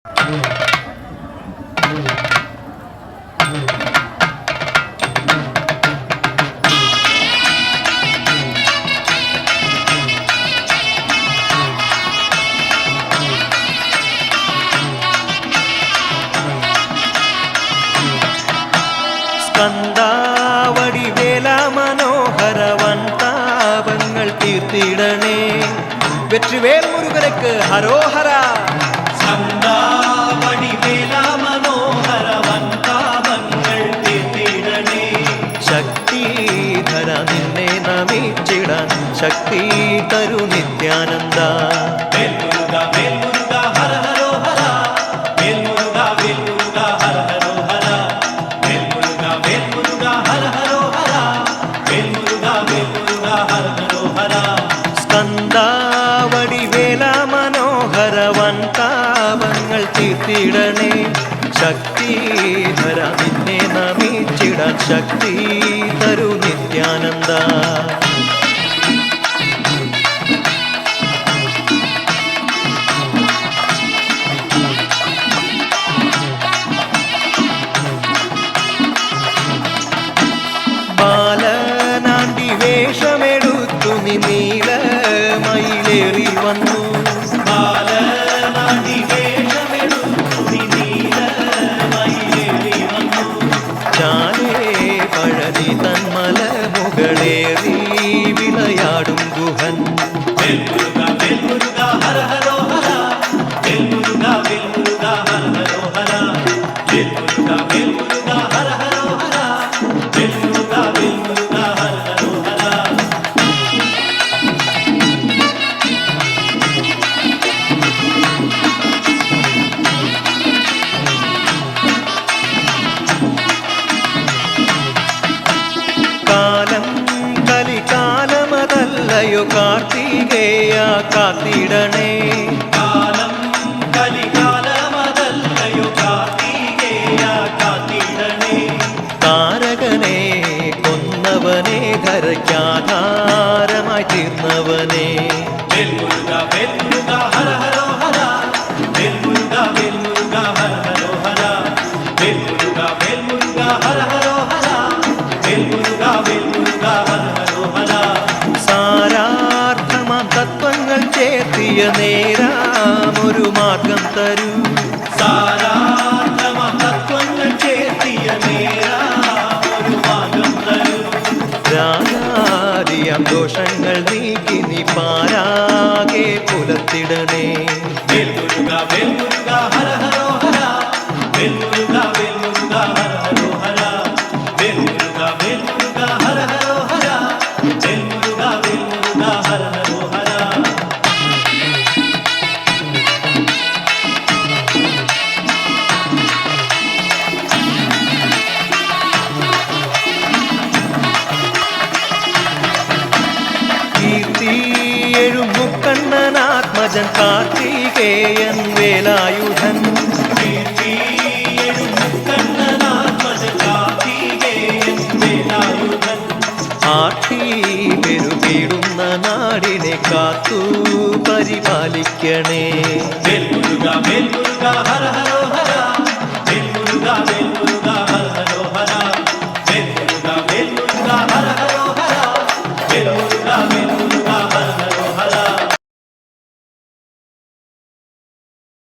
സ്കന്ദാവടിവേല മനോഹരവൻ താപങ്ങൾ തീർത്തിടണേ. വെற்றிവേൽ മുരുകനുക്ക് ഹരോഹര. സ്കന്ദാവടിവേല മനോഹരവൻ താപങ്ങൾ തീർത്തിടണേ. ശക്തിധര നിന്നെ നമിച്ചിടാൻ ശക്തി തരു നിത്യാനന്ദ. വേൽമുരുക വേൽമുരുക ഹര ഹരോഹര. വേൽമുരുക വേൽമുരുക ഹര ഹരോഹര. വേൽമുരുക വേൽമുരുക ഹര ഹരോഹര. വേൽമുരുക വേൽമുരുക ഹര ഹരോഹര. സ്കന്ദാവടിവേല മനോഹരവൻ താപങ്ങൾ തീർത്തിടണേ. ശക്തിധര നിന്നെ നമിച്ചിടാൻ ശക്തി തരു നിത്യാനന്ദ. ബാലനാണ്ടി വേഷമെടുത്തു നീ നീലമയിലേറി വന്നു. ബാലനാണ്ടി വേഷമെടുത്തു നീ നീലമയിലേറി വന്നു. ചാലേ പഴനി തന്മല മുകളേറി വിളയാടും ഗുഹൻ. വേൽമുരുക വേൽമുരുക ഹര ഹരോഹര. വേൽമുരുക വേൽമുരുക ഹര ഹരോഹര. വേൽമുരുക വേൽമുരുക ഹര ഹരോഹര. വേൽമുരുക വേൽമുരുക ഹര ഹരോഹര. കാലം കലികാലമതല്ലയോ കാർത്തികേയ കാത്തിടണേ. കാലം കലികാലമതല്ലയോ കാർത്തികേയ കാത്തിടണേ. താരകനെ കൊന്നവനെ ധരയ്ക്കാധാരമായി തീർന്നവനെ. വേൽമുരുക വേൽമുരുക ഹര ഹരോഹര. വേൽമുരുക വേൽമുരുക ഹര ഹരോഹര. വേൽമുരുക വേൽമുരുക ഹര ഹരോഹര. വേൽമുരുക വേൽമുരുക ഹര ഹരോഹര. സാരാർത്ഥമാം തത്വങ്ങൾ ചേർത്തിയ നേരാമൊരു മാർഗം തരൂ. സാരാർത്ഥമാം തത്വങ്ങൾ ചേർത്തിയ നേരാ ഒരു മാർഗം തരൂ. രാഗാദിയം ദോഷങ്ങൾ നീക്കി നീ പാരാകെ പുലർത്തിടണേ. വേൽമുരുക വേൽമുരുക ഹര ഹരോഹര. വേൽമുരുക വേൽമുരുക ഹര ഹരോഹര. വേൽമുരുക വേൽമുരുക ഹര ഹരോഹര. വേൽമുരുക വേൽമുരുക ഹര ഹരോഹര. കീർത്തിയെഴും മുക്കണ്ണനാത്മജൻ കാർത്തികേയൻ വേലായുധൻ. കീർത്തിയെഴും മുക്കണ്ണനാത്മജൻ കാർത്തികേയൻ വേലായുധൻ. ആർത്തി പെരുകിടുന്ന നാടിനെ കാത്തു പരിപാലിക്കണേ. വേൽമുരുക വേൽമുരുക ഹര ഹരോഹര. വേൽമുരുക വേൽമുരുക